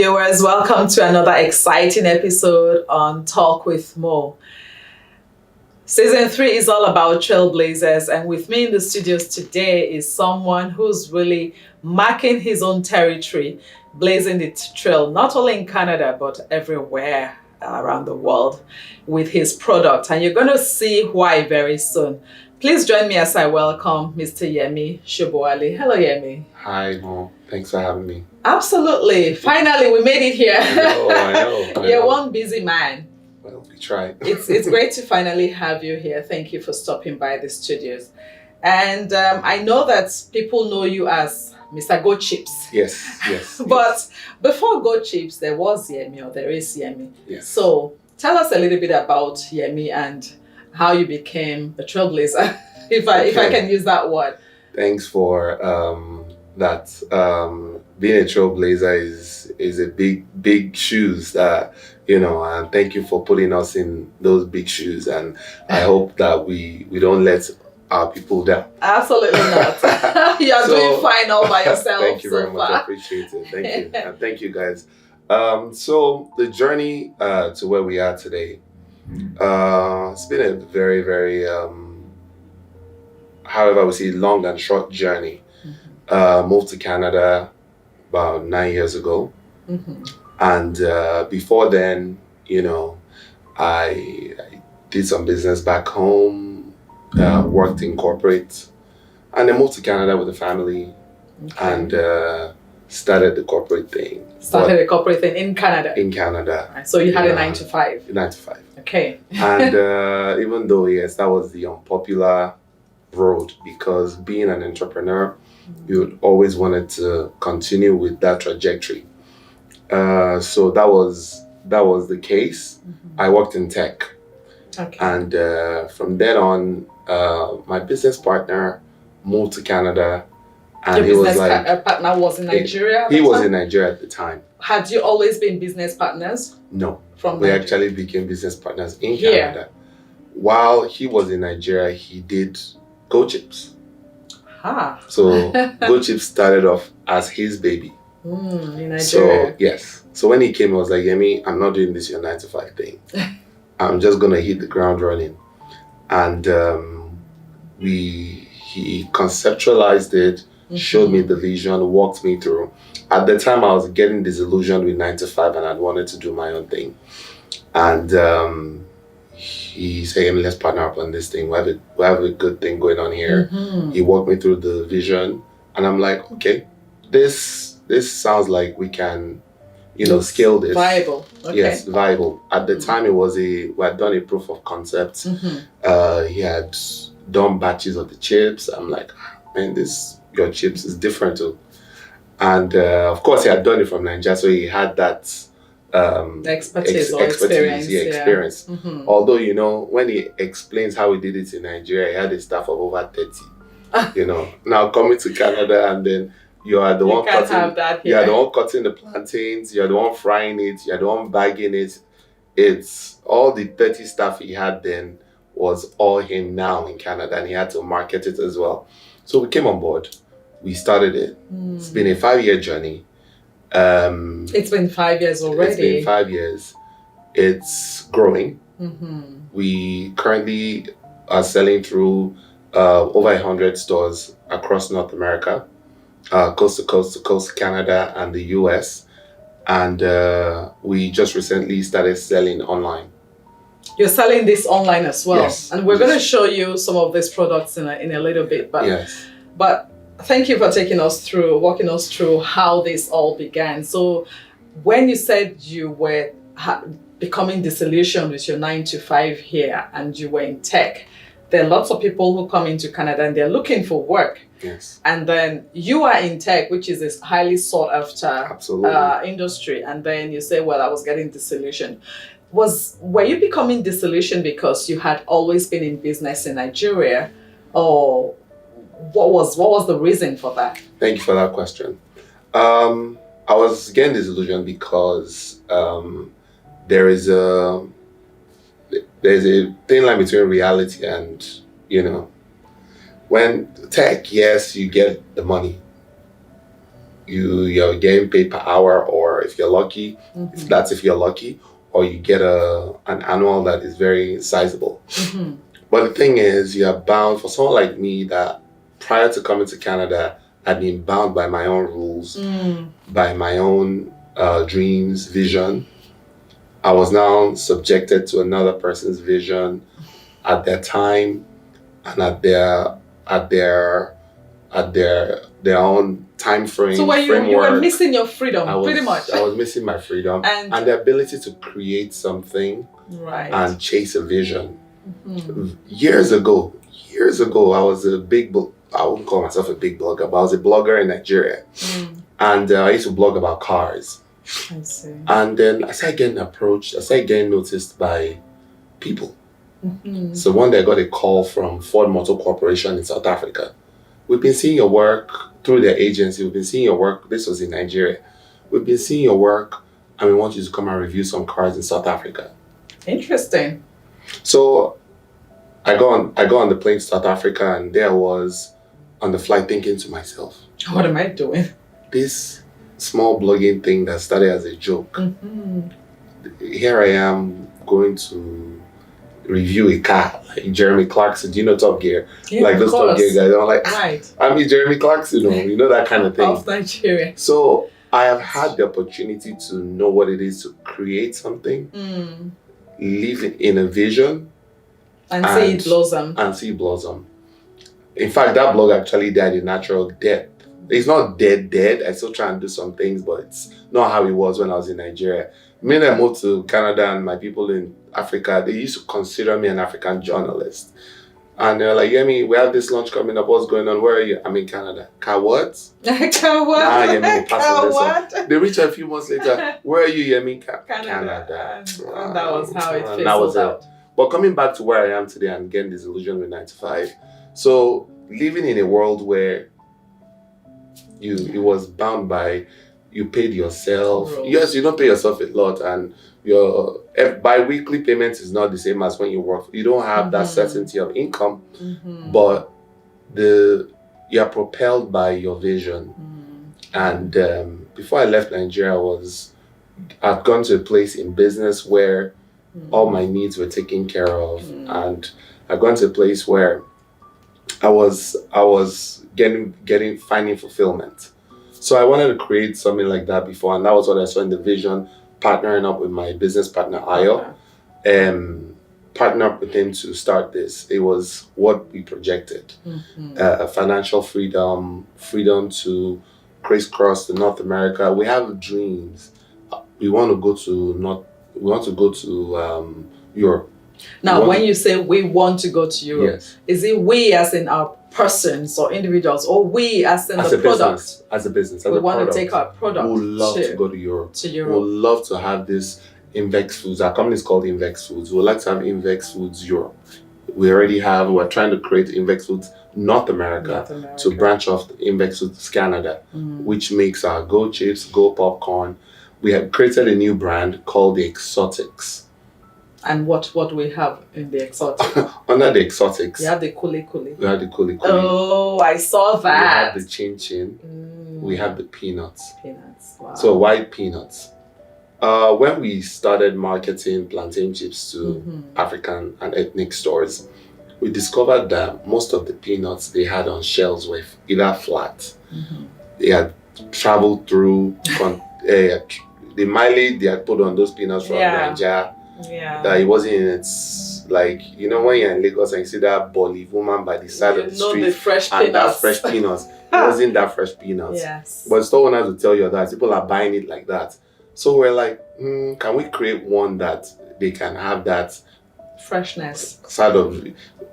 viewers, welcome to another exciting episode on Talk with Mo. Season 3 is all about trailblazers, and with me in the studios today is someone who's really marking his own territory, blazing the trail, not only in Canada, but everywhere around the world with his product. And you're going to see why very soon. Please join me as I welcome Mr. Yemi Shobowale. Hello, Yemi. Hi, Mo. Thanks for having me. Absolutely. Finally, we made it here. I know. You're one busy man. Well, we tried. It's great to finally have you here. Thank you for stopping by the studios. And I know that people know you as Mr. Goat Chips. Yes. But before Goat Chips, there was Yemi, or there is Yemi. Yes. So tell us a little bit about Yemi and how you became a trailblazer, if I can use that word. Thanks for that. Being a trailblazer is a big shoes that, and thank you for putting us in those big shoes. And I hope that we don't let our people down. Absolutely not. You're doing fine all by yourself. Thank you so very much. far. I appreciate it. Thank you. And thank you guys. So the journey to where we are today, it's been a very, very, however I would say, long and short journey. Moved to Canada about 9 years ago. And before then, I did some business back home, worked in corporate, and then moved to Canada with the family and started the corporate thing. Started a corporate thing in Canada? In Canada. Right, so you had a 9 to 5? 9 to 5. Okay. And even though, yes, that was the unpopular road, because being an entrepreneur, you always wanted to continue with that trajectory. So that was the case. I worked in tech. Okay. And from then on, my business partner moved to Canada. And Your he was business partner was in Nigeria? He was in Nigeria at the time. Had you always been business partners? No. From we Nigeria? actually became business partners in Canada. While he was in Nigeria, he did Goat Chips. So Goat Chips started off as his baby. In Nigeria. So yes. So when he came, he was like, Yemi, I'm not doing this your 9 to 5 thing. I'm just gonna hit the ground running. And he conceptualized it, showed me the vision, walked me through. At the time, I was getting disillusioned with 9 to 5, and I wanted to do my own thing. And he said, let's partner up on this thing. We have a good thing going on here. He walked me through the vision, and I'm like, okay, this sounds like we can, scale this. Viable. Okay. Yes, viable. At the time, we had done a proof of concept. He had done batches of the chips. I'm like, man, your chips is different too. And of course, he had done it from Nigeria, so he had that expertise, experience. Although, when he explains how he did it in Nigeria, he had a staff of over 30. Now coming to Canada, and then you are the one cutting. You are the one cutting the plantains. You are the one frying it. You are the one bagging it. It's all the 30 staff he had then was all him now in Canada, and he had to market it as well. So we came on board. We started it. It's been a 5-year journey. It's been 5 years already. It's been 5 years. It's growing. We currently are selling through over 100 stores across North America, coast to coast Canada and the US. And we just recently started selling online. You're selling this online as well. Yes. And we're going to show you some of these products in a little bit. But thank you for walking us through how this all began. So when you said you were becoming disillusioned with your 9 to 5 here and you were in tech, there are lots of people who come into Canada and they're looking for work. Yes. And then you are in tech, which is a highly sought after industry. And then you say, well, I was getting disillusioned. Were you becoming disillusioned because you had always been in business in Nigeria, or what was the reason for that? Thank you for that question. I was getting disillusioned because there's a thin line between reality and when tech, yes, you get the money, you're getting paid per hour, or if you're lucky, if you're lucky, or you get an annual that is very sizable. But the thing is, you're bound, for someone like me that prior to coming to Canada, I'd been bound by my own rules, by my own dreams, vision. I was now subjected to another person's vision at their time and at their own time frame. So you were missing your freedom, pretty much. I was missing my freedom and the ability to create something, right, and chase a vision. Years ago, I was I wouldn't call myself a big blogger, but I was a blogger in Nigeria. And I used to blog about cars. I see. And then I started getting approached, I started getting noticed by people. So one day I got a call from Ford Motor Corporation in South Africa. We've been seeing your work through their agency. We've been seeing your work. This was in Nigeria. We've been seeing your work and we want you to come and review some cars in South Africa. Interesting. So I go on the plane to South Africa, and there I was on the flight thinking to myself, what am I doing? This small blogging thing that started as a joke. Here I am going to review a car, like Jeremy Clarkson. Do you know Top Gear? Yeah, like those Top Gear guys. I'm like, right. I'm Jeremy Clarkson, you know that kind of thing. Of Nigeria. So I have had the opportunity to know what it is to create something, live in a vision, and see it blossom. And see it blossom. In fact, that blog actually died a natural death. It's not dead. I still try and do some things, but it's not how it was when I was in Nigeria. When I moved to Canada, and my people in Africa, they used to consider me an African journalist. And they're like, Yemi, we have this launch coming up. What's going on? Where are you? I'm in Canada. Ka what? Ka what? Nah, Yemi, we'll pass on this one. They reached a few months later. Where are you, Yemi? Canada. And that was how it fizzled out. But coming back to where I am today and getting disillusioned with 9 to 5. So living in a world where it was bound by, you paid yourself. Rules. Yes, you don't pay yourself a lot, and your bi-weekly payment is not the same as when you work. You don't have that certainty of income, but you're propelled by your vision. And before I left Nigeria, I'd gone to a place in business where all my needs were taken care of, and I'd gone to a place where I was finding fulfillment. So I wanted to create something like that before, and that was what I saw in the vision, partnering up with my business partner, Ayo, partner up with him to start this. It was what we projected. Financial freedom to crisscross to North America. We have dreams. We want to go to Europe. Now, when you say we want to go to Europe, yes. Is it we as in our persons or individuals, or we as in the product? As a business, we want to take our product. We would love to go to Europe. We would love to have this Invex Foods. Our company is called Invex Foods. We would like to have Invex Foods Europe. We're trying to create Invex Foods North America to branch off Invex Foods Canada, which makes our Go Chips, Go Popcorn. We have created a new brand called the Exotics. And what do we have in the Exotic? Under the Exotics, we have the Kuli Kuli. Oh, I saw that. We have the Chin Chin. We have the peanuts. Wow. So white peanuts. When we started marketing plantain chips to African and ethnic stores, we discovered that most of the peanuts they had on shelves were either flat. They had traveled through the mileage they had put on those peanuts from Nigeria. That it wasn't in its, like, when you're in Lagos and you see that Bolly woman by the side of the street, the fresh and peanuts. that fresh peanuts, it wasn't that fresh peanuts. Yes. But store owners will tell you that people are buying it like that. So we're like, can we create one that they can have that freshness side of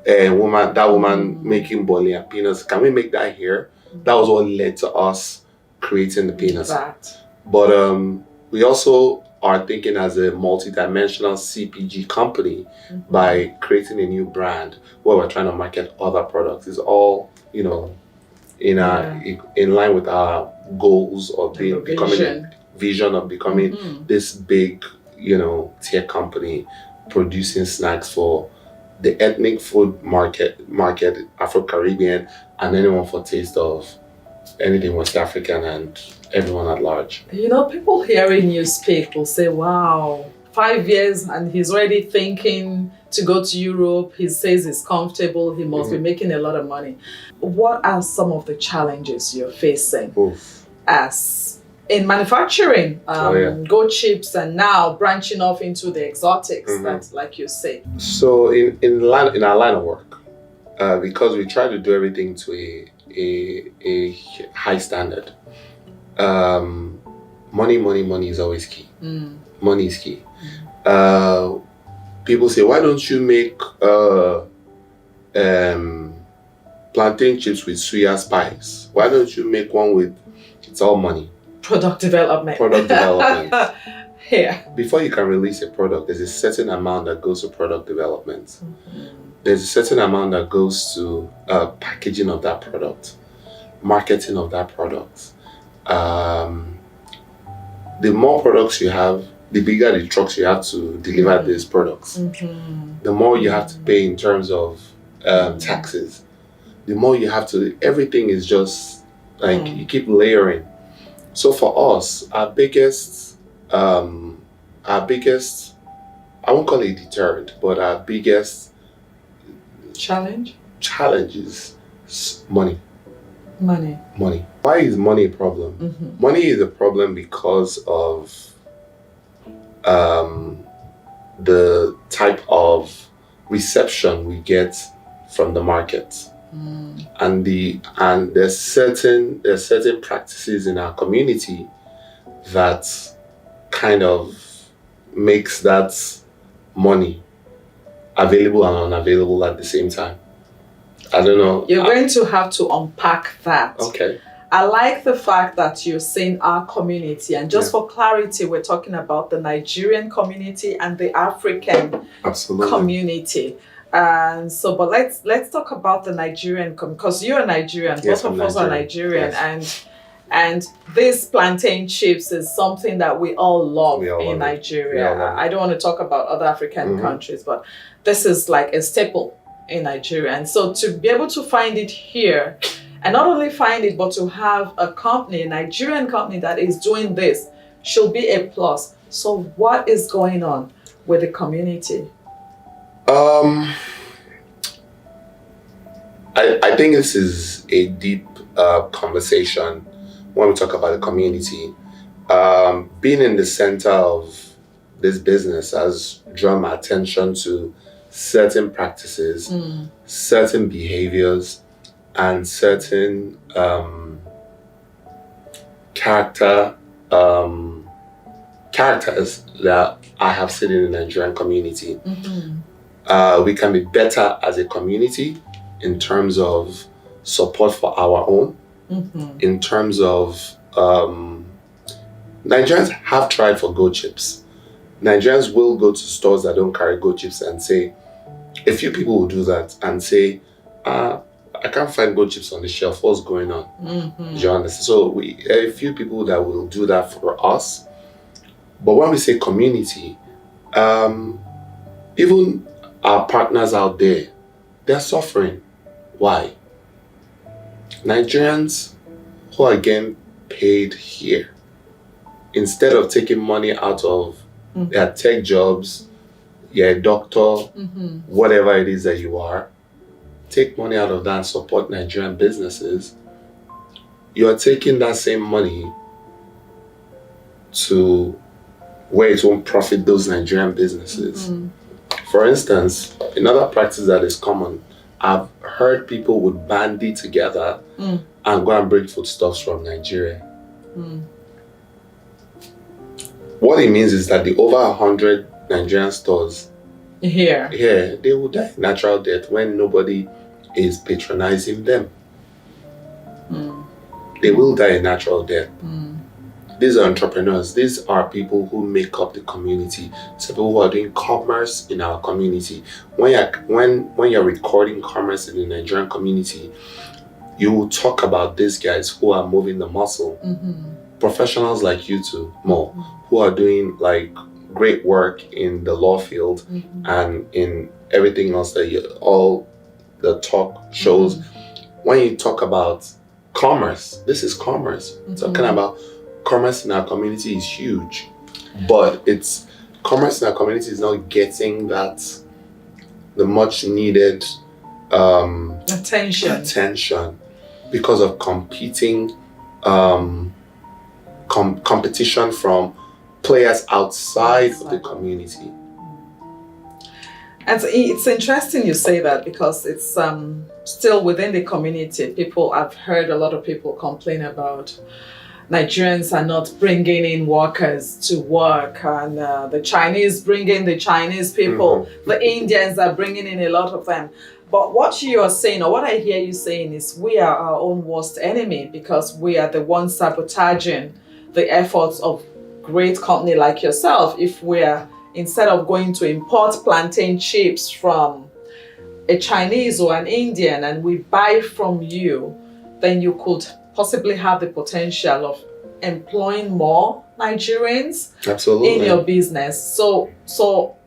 woman making Bolly and peanuts? Can we make that here? That was what led to us creating the peanuts. But we also are thinking as a multi-dimensional CPG company by creating a new brand where we're trying to market other products. It's all, in line with our goals of becoming vision of becoming this big, tier company producing snacks for the ethnic food market, Afro-Caribbean, and anyone for taste of anything West African and everyone at large. People hearing you speak will say, wow, 5 years and he's already thinking to go to Europe. He says he's comfortable. He must be making a lot of money. What are some of the challenges you're facing as in manufacturing, goat chips, and now branching off into the exotics, that's like you say? So in our line of work, because we try to do everything to a high standard, money is always key. Money is key. People say, why don't you make plantain chips with suya spice? Why don't you make one with, it's all money. Product development. Yeah. Before you can release a product, there's a certain amount that goes to product development. There's a certain amount that goes to packaging of that product, marketing of that product. The more products you have, the bigger the trucks you have to deliver these products. The more you have to pay in terms of taxes. The more you have to, everything is just like you keep layering. So for us, our biggest, I won't call it deterrent, but our biggest challenge is money. Money. Why is money a problem? Money is a problem because of the type of reception we get from the market. And there's certain practices in our community that kind of makes that money available and unavailable at the same time. I don't know. You're going to have to unpack that. Okay. I like the fact that you're saying our community, and just for clarity, we're talking about the Nigerian community and the African community. And so, but let's talk about the Nigerian because you're Nigerian. Yes, both of us are Nigerian, and this plantain chips is something that we all love in Nigeria. I don't want to talk about other African countries, but this is like a staple in Nigeria. And so to be able to find it here, and not only find it, but to have a company, a Nigerian company that is doing this, should be a plus. So what is going on with the community? I think this is a deep conversation when we talk about the community. Being in the center of this business has drawn my attention to certain practices, certain behaviors, and certain characters that I have seen in the Nigerian community. We can be better as a community in terms of support for our own, in terms of Nigerians have tried for goat chips. Nigerians will go to stores that don't carry goat chips and say, a few people will do that and say, I can't find goat chips on the shelf. What's going on? Do you understand? So a few people that will do that for us. But when we say community, even our partners out there, they're suffering. Why? Nigerians who are getting paid here, instead of taking money out of their tech jobs, you're a doctor, whatever it is that you are, take money out of that and support Nigerian businesses. You're taking that same money to where it won't profit those Nigerian businesses. For instance, another practice that is common, I've heard people would bandy together and go and bring foodstuffs from Nigeria. What it means is that the over 100 Nigerian stores here, they will die natural death when nobody is patronizing them. They will die a natural death. These are entrepreneurs. These are people who make up the community. So people who are doing commerce in our community. When you're recording commerce in the Nigerian community, you will talk about these guys who are moving the muscle. Professionals like you two, Mo, who are doing like great work in the law field and in everything else that all the talk shows. When you talk about commerce. This is commerce. Talking about commerce in our community is huge, but it's commerce in our community is not getting the much needed attention because of competing competition from players outside of the community. And it's interesting you say that, because it's still within the community. I've heard a lot of people complain about Nigerians are not bringing in workers to work, and the Chinese bring in the Chinese people. The Indians are bringing in a lot of them. But what you are saying, or what I hear you saying, is we are our own worst enemy, because we are the ones sabotaging the efforts of great company like yourself. If we're, instead of going to import plantain chips from a Chinese or an Indian, and we buy from you, then you could possibly have the potential of employing more Nigerians in your business. So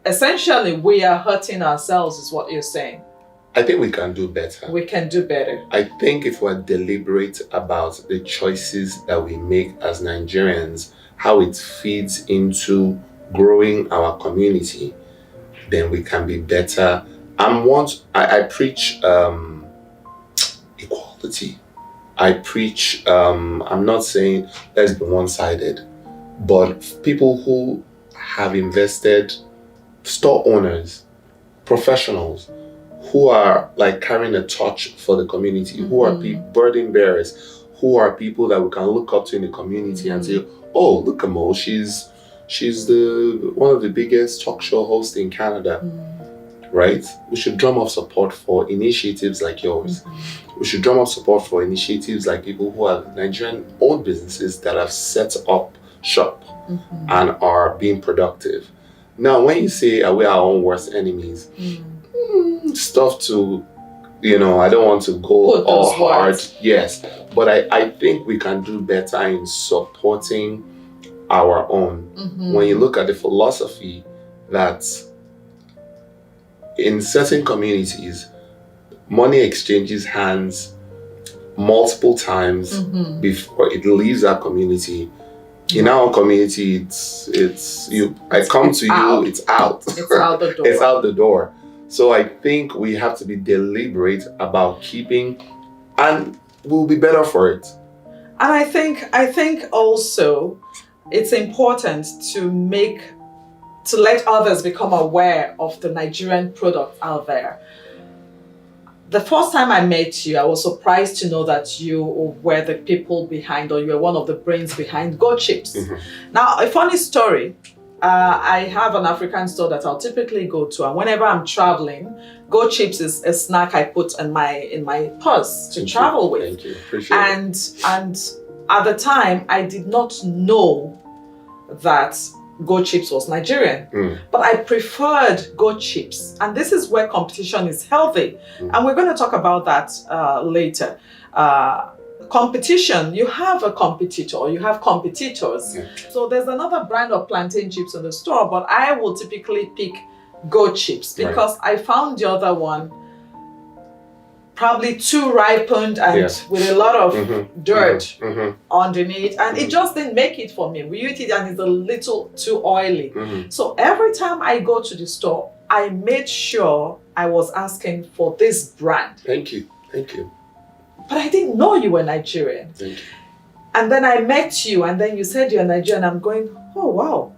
essentially, we are hurting ourselves, is what you're saying. I think we can do better. We can do better. I think if we're deliberate about the choices that we make as Nigerians, how it feeds into growing our community, then we can be better. I preach equality. I preach, I'm not saying let's be one-sided, but people who have invested, store owners, professionals, who are like carrying a torch for the community, who are burden bearers, who are people that we can look up to in the community and say, oh, look at Mo, she's one of the biggest talk show hosts in Canada, right? We should drum up support for initiatives like yours. We should drum up support for initiatives like people who are Nigerian-owned businesses that have set up shop and are being productive. Now, when you say are we our own worst enemies, stuff to, I don't want to go all hard. Yes, but I think we can do better in supporting our own. When you look at the philosophy that in certain communities, money exchanges hands multiple times before it leaves our community. In our community, it's you. I come to you, it's out. It's out the door. It's out the door. So I think we have to be deliberate about keeping, and we'll be better for it. And I think also it's important to let others become aware of the Nigerian product out there. The first time I met you, I was surprised to know that you were the people behind, or you were one of the brains behind Goat Chips. Now, a funny story. I have an African store that I'll typically go to, and whenever I'm traveling, Goat Chips is a snack I put in my purse to travel with. Thank you. Appreciate it. And at the time, I did not know that Goat Chips was Nigerian, but I preferred Goat Chips, and this is where competition is healthy, and we're going to talk about that later. Competition, you have a competitor, you have competitors. So there's another brand of plantain chips in the store, but I will typically pick Goat Chips because I found the other one probably too ripened and with a lot of dirt underneath, and it just didn't make it for me. We eat it and it's a little too oily. So every time I go to the store, I made sure I was asking for this brand. Thank you. But I didn't know you were Nigerian. Thank you. And then I met you, and then you said you're Nigerian. I'm going, oh wow,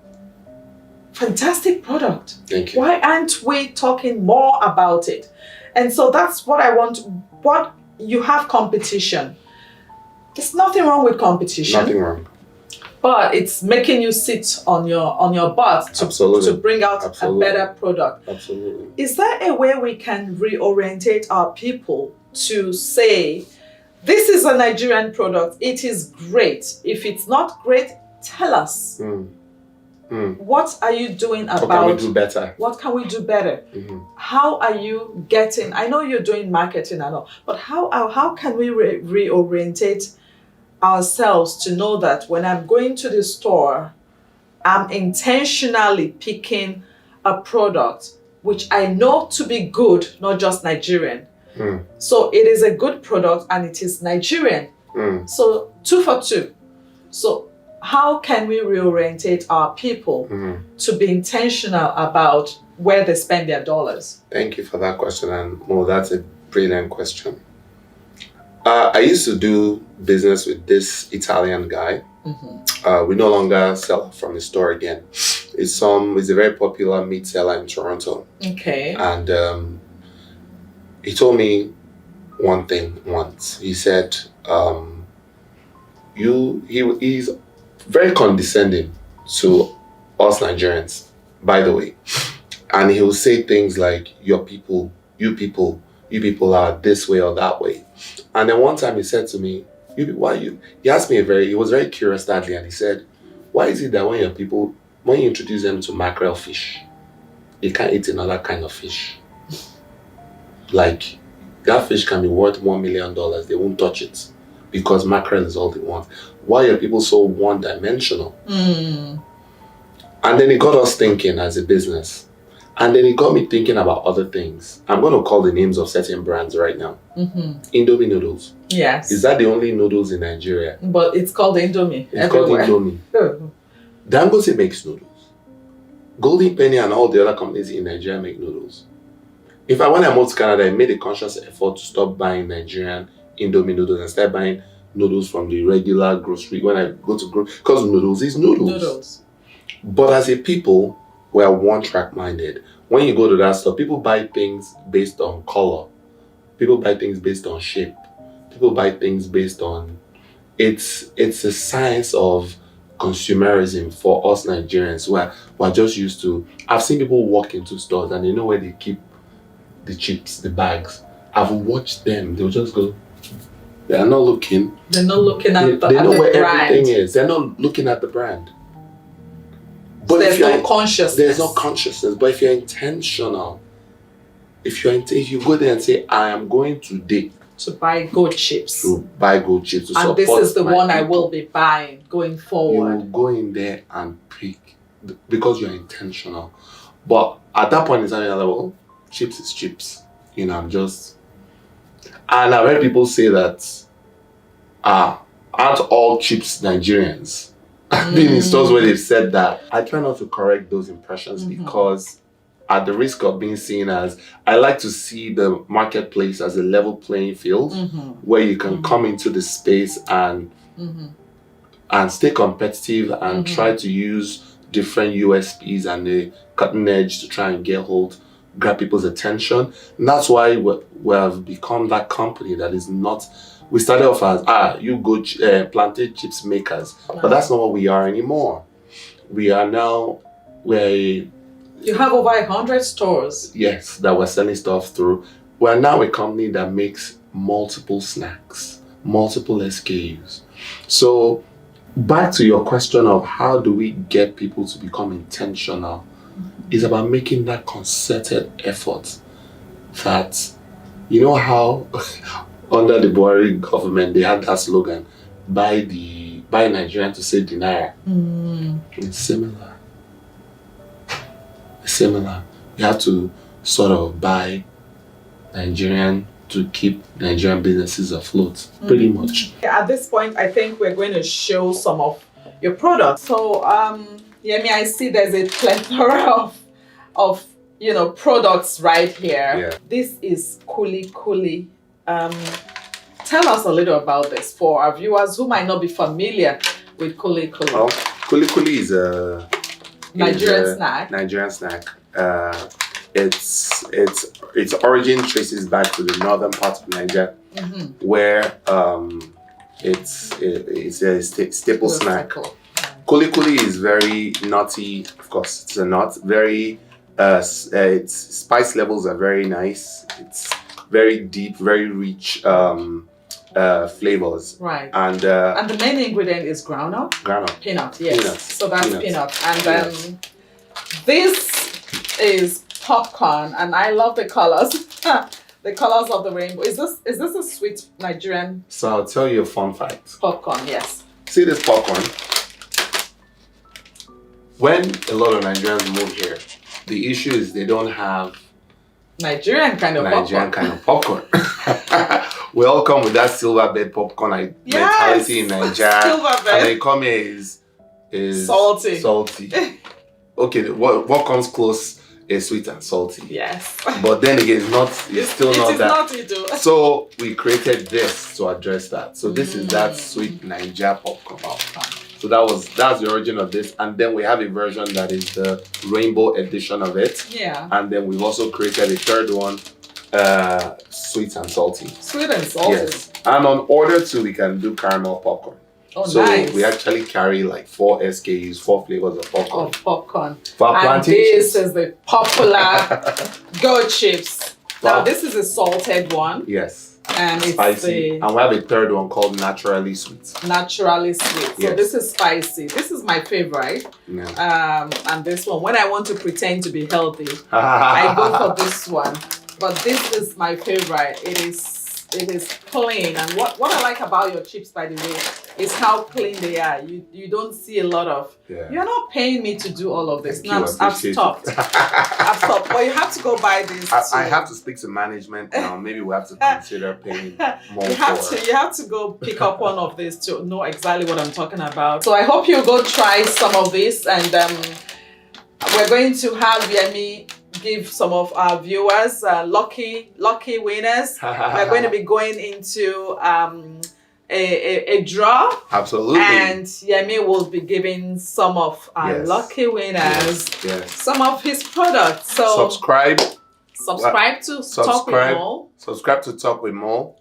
fantastic product. Thank you. Why aren't we talking more about it? And so that's what I want. What you have competition. There's nothing wrong with competition. Nothing wrong. But it's making you sit on your butt to bring out a better product. Absolutely. Is there a way we can reorientate our people to say, this is a Nigerian product, it is great. If it's not great, tell us. What are you doing about it? What can we do better? What can we do better? How are you getting, I know you're doing marketing and all, but how can we reorientate ourselves to know that when I'm going to the store, I'm intentionally picking a product which I know to be good, not just Nigerian. So it is a good product and it is Nigerian. So 2 for 2. So how can we reorientate our people to be intentional about where they spend their dollars? Thank you for that question, and that's a brilliant question. I used to do business with this Italian guy. We no longer sell from the store again. It's a very popular meat seller in Toronto. Okay. And he told me one thing once. He said, he's very condescending to us Nigerians, by the way. And he will say things like, you people are this way or that way. And then one time he said to me, he asked me he was very curious that day, and he said, why is it that when you introduce them to mackerel fish, you can't eat another kind of fish? Like, that fish can be worth $1 million, they won't touch it because mackerel is all they want. Why are people so one-dimensional? And then it got us thinking as a business. And then it got me thinking about other things. I'm going to call the names of certain brands right now. Indomie noodles. Yes. Is that the only noodles in Nigeria? But it's called Indomie. It's everywhere. Called Indomie. Dangote makes noodles. Golden Penny and all the other companies in Nigeria make noodles. In fact, when I moved to Canada, I made a conscious effort to stop buying Nigerian Indomie noodles and start buying noodles from the regular grocery when I go to grocery, because noodles is noodles. But as a people, we are one-track minded. When you go to that store, people buy things based on color. People buy things based on shape. People buy things based on... It's a science of consumerism for us Nigerians, where we're just used to... I've seen people walk into stores and they know where they keep the chips, the bags. I've watched them. They'll just go... They are not looking. They're not looking at They know where brand. Everything is. They're not looking at the brand. But there's no consciousness. There's no consciousness. But if you're intentional, if you go there and say, I am going today to buy goat chips. To support. And this is the one people. I will be buying going forward. You go in there and pick because you're intentional. But at that point in time, you're like, well, chips is chips. And I've heard people say that aren't all chips Nigerians? I've been in stores where they've said that. I try not to correct those impressions because at the risk of being seen as, I like to see the marketplace as a level playing field where you can come into the space and stay competitive and try to use different USPs and the cutting edge to try and grab people's attention. And that's why we have become that company that is not... We started off as, you go plantain chips makers. But that's not what we are anymore. We are now, you have over 100 stores. Yes, that we're selling stuff through. We're now a company that makes multiple snacks, multiple SKUs. So back to your question of how do we get people to become intentional, it's about making that concerted effort that, you know how... Under the Buhari government, they had that slogan, buy Nigerian to save the Naira. It's similar. You have to sort of buy Nigerian to keep Nigerian businesses afloat, pretty much. At this point, I think we're going to show some of your products. So, Yemi, I see there's a plethora of products right here. Yeah. This is Kuli. Tell us a little about this for our viewers who might not be familiar with Kuli. Well, Kuli is a Nigerian snack. Its origin traces back to the northern part of Nigeria, where it's a staple snack. Kuli is very nutty. Of course, it's a nut. Very its spice levels are very nice. It's very deep, very rich flavors. Right. And the main ingredient is groundnut? Peanut, yes. Peanuts. So that's peanut. And this is popcorn, and I love the colors. The colors of the rainbow. Is this a sweet Nigerian? So I'll tell you a fun fact. Popcorn, yes. See this popcorn? When a lot of Nigerians move here, the issue is they don't have Nigerian kind of popcorn. we all come with that silver bed popcorn mentality in Nigeria. Silver bed. And then come here is salty. Okay, what comes close is sweet and salty. Yes. But then again, it's still not that. It is not. So we created this to address that. So this is that sweet Nigeria popcorn. So that's the origin of this. And then we have a version that is the rainbow edition of it. Yeah. And then we've also created a third one, sweet and salty. Sweet and salty. Yes. And on order too, we can do caramel popcorn. Oh, so nice. We actually carry like 4 SKUs, 4 flavors of popcorn. For our and plantain this chips. is the popular goat chips. Now this is a salted one. Yes. And it's spicy. And we have a third one called naturally sweet. Naturally sweet. So Yes. this is spicy. This is my favorite. Yeah. And this one, when I want to pretend to be healthy, I go for this one. But this is my favorite. It is clean. And what I like about your chips, by the way, is how clean they are. You don't see a lot of. Yeah. You're not paying me to do all of this. Thank you, I've stopped. I've stopped. But you have to go buy this. I have to speak to management now. Maybe we have to consider paying more. You have to go pick up one of these to know exactly what I'm talking about. So I hope you go try some of this, and we're going to have Yemi give some of our viewers lucky winners. We're going to be going into a draw. Absolutely. And Yemi will be giving some of our lucky winners some of his products. So subscribe to Talk with Mo. Subscribe to Talk with Mo.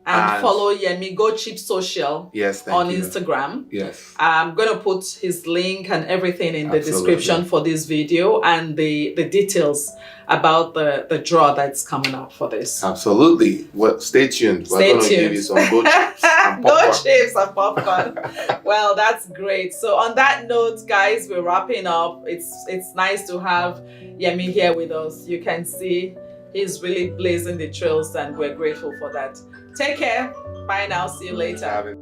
And follow Yemi Go Cheap Social on Instagram. Yes. I'm going to put his link and everything in the description for this video, and the details about the draw that's coming up for this. Absolutely. Well, stay tuned. We're going to give you some Go Chips and popcorn. Go Chips and popcorn. Well, that's great. So on that note, guys, we're wrapping up. It's nice to have Yemi here with us. You can see he's really blazing the trails, and we're grateful for that. Take care. Bye now. See you later.